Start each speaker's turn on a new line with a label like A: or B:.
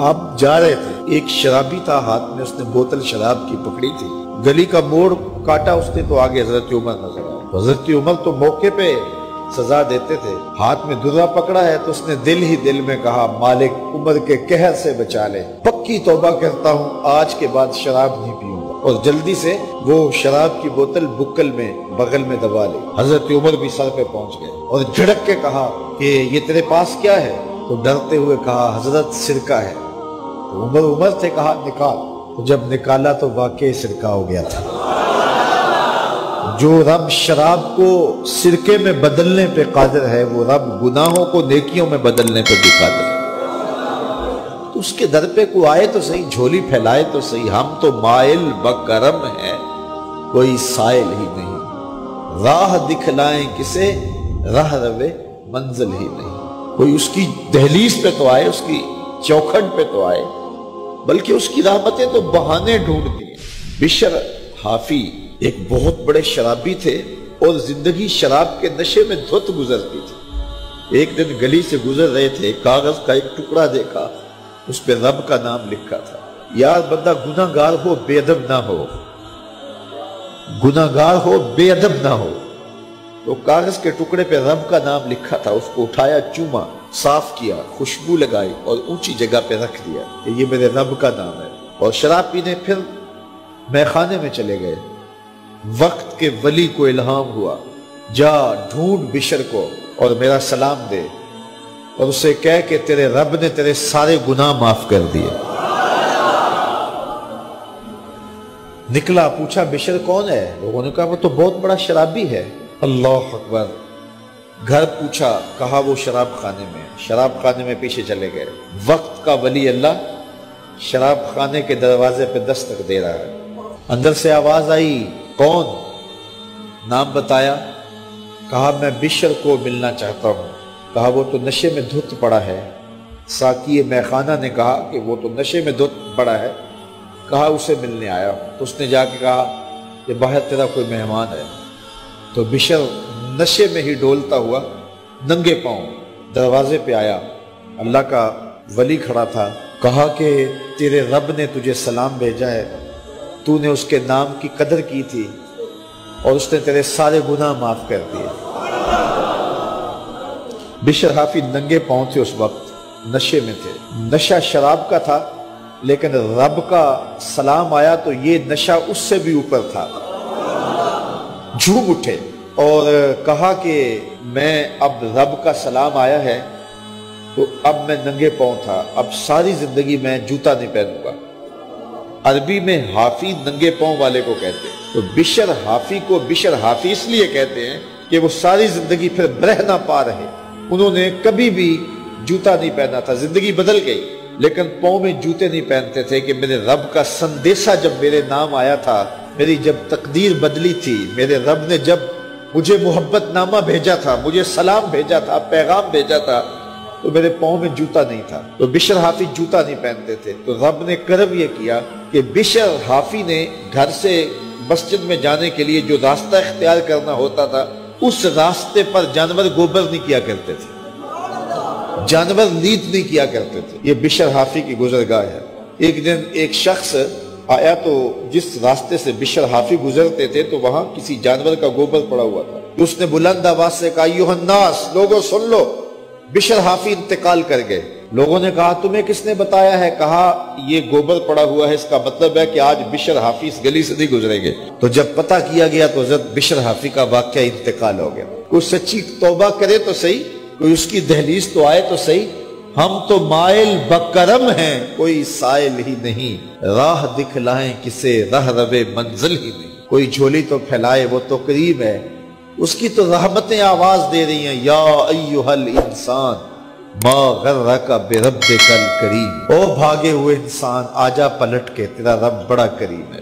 A: آپ جا رہے تھے، ایک شرابی تھا، ہاتھ میں اس نے بوتل شراب کی پکڑی تھی، گلی کا موڑ کاٹا اس نے تو آگے حضرت عمر نظر آئے۔ حضرت عمر تو موقع پہ سزا دیتے تھے، ہاتھ میں درہ پکڑا ہے تو اس نے دل ہی دل میں کہا مالک عمر کے قہر سے بچا لے، پکی توبہ کرتا ہوں آج کے بعد شراب نہیں پیوں گا، اور جلدی سے وہ شراب کی بوتل بکل میں بغل میں دبا لی۔ حضرت عمر بھی سر پہ پہنچ گئے اور جھڑک کے کہا کہ یہ تیرے پاس کیا ہے؟ تو ڈرتے ہوئے کہا حضرت سرکہ ہے۔ تو عمر سے کہا نکال، تو جب نکالا تو واقعی سرکہ ہو گیا تھا۔ جو رب شراب کو سرکے میں بدلنے پہ قادر ہے، وہ رب گناہوں کو نیکیوں میں بدلنے پہ بھی قادر ہے۔ تو اس کے در پہ کوئی آئے تو صحیح، جھولی پھیلائے تو صحیح، ہم تو مائل بکرم ہیں کوئی سائل ہی نہیں، راہ دکھلائیں کسے راہ روے منزل ہی نہیں۔ کوئی اس کی دہلیز پہ تو آئے، اس کی چوکھٹ پہ تو آئے، بلکہ اس کی رحمتیں تو بہانے ڈھونڈتی ہیں۔ بشر حافی ایک بہت بڑے شرابی تھے اور زندگی شراب کے نشے میں دھت گزرتی تھی۔ ایک دن گلی سے گزر رہے تھے، کاغذ کا ایک ٹکڑا دیکھا، اس پہ رب کا نام لکھا تھا۔ یار بندہ گناہ گار ہو بے ادب نہ ہو، گناہ گار ہو بے ادب نہ ہو۔ تو کاغذ کے ٹکڑے پہ رب کا نام لکھا تھا، اس کو اٹھایا، چوما، صاف کیا، خوشبو لگائی اور اونچی جگہ پہ رکھ دیا کہ یہ میرے رب کا نام ہے، اور شراب پینے پھر میخانے میں چلے گئے۔ وقت کے ولی کو الہام ہوا، جا ڈھونڈ بشر کو اور میرا سلام دے اور اسے کہہ کہ تیرے رب نے تیرے سارے گناہ معاف کر دیے۔ نکلا، پوچھا بشر کون ہے؟ لوگوں نے کہا وہ تو بہت بڑا شرابی ہے۔ اللہ اکبر۔ گھر پوچھا، کہا وہ شراب خانے میں۔ شراب خانے میں پیچھے چلے گئے۔ وقت کا ولی اللہ شراب خانے کے دروازے پہ دستک دے رہا ہے۔ اندر سے آواز آئی، کون؟ نام بتایا، کہا میں بشر کو ملنا چاہتا ہوں۔ کہا وہ تو نشے میں دھت پڑا ہے۔ ساقی میخانہ نے کہا کہ وہ تو نشے میں دھت پڑا ہے، کہا اسے ملنے آیا۔ تو اس نے جا کے کہا کہ باہر تیرا کوئی مہمان ہے۔ تو بشر نشے میں ہی ڈولتا ہوا ننگے پاؤں دروازے پہ آیا۔ اللہ کا ولی کھڑا تھا، کہا کہ تیرے رب نے تجھے سلام بھیجا ہے، تو نے اس کے نام کی قدر کی تھی اور اس نے تیرے سارے گناہ معاف کر دیے۔ بشر حافی ننگے پاؤں تھے، اس وقت نشے میں تھے۔ نشہ شراب کا تھا، لیکن رب کا سلام آیا تو یہ نشہ اس سے بھی اوپر تھا۔ جھوم اٹھے اور کہا کہ میں اب رب کا سلام آیا ہے تو اب میں ننگے پاؤں تھا، اب ساری زندگی میں جوتا نہیں پہنوں گا۔ عربی میں حافی ننگے پاؤں والے کو کہتے ہیں، تو بشر حافی کو بشر حافی اس لیے کہتے ہیں کہ وہ ساری زندگی پھر برہ نہ پا رہے، انہوں نے کبھی بھی جوتا نہیں پہنا تھا، زندگی بدل گئی لیکن پاؤں میں جوتے نہیں پہنتے تھے کہ میرے رب کا سندیسہ جب میرے نام آیا تھا، میری جب تقدیر بدلی تھی، میرے رب نے جب مجھے محبت نامہ بھیجا تھا، مجھے سلام بھیجا تھا، پیغام بھیجا تھا، تو میرے پاؤں میں جوتا نہیں تھا۔ تو بشر حافی جوتا نہیں پہنتے تھے، تو رب نے کرم یہ کیا کہ بشر حافی نے گھر سے مسجد میں جانے کے لیے جو راستہ اختیار کرنا ہوتا تھا، اس راستے پر جانور گوبر نہیں کیا کرتے تھے، جانور لیت نہیں کیا کرتے تھے۔ یہ بشر حافی کی گزرگاہ ہے۔ ایک دن ایک شخص آیا تو جس راستے سے بشر حافی گزرتے تھے تو وہاں کسی جانور کا گوبر پڑا ہوا تھا۔ اس نے بلند آواز سے کہا ایھا الناس، لوگوں سن لو، بشر حافی انتقال کر گئے۔ لوگوں نے کہا تمہیں کس نے بتایا ہے؟ کہا یہ گوبر پڑا ہوا ہے، اس کا مطلب ہے کہ آج بشر حافی اس گلی سے نہیں گزریں گے۔ تو جب پتہ کیا گیا تو حضرت بشر حافی کا واقعہ انتقال ہو گیا۔ کوئی سچی توبہ کرے تو صحیح، کوئی اس کی دہلیز تو آئے تو صحیح، ہم تو مائل بکرم ہیں کوئی سائل ہی نہیں، راہ دکھلائیں کسے راہ روے منزل ہی نہیں۔ کوئی جھولی تو پھیلائے، وہ تو کریم ہے، اس کی تو رحمتیں آواز دے رہی ہیں، یا ایھا الانسان ما غرک بربک الکریم، او بھاگے ہوئے انسان آجا پلٹ کے، تیرا رب بڑا کریم ہے۔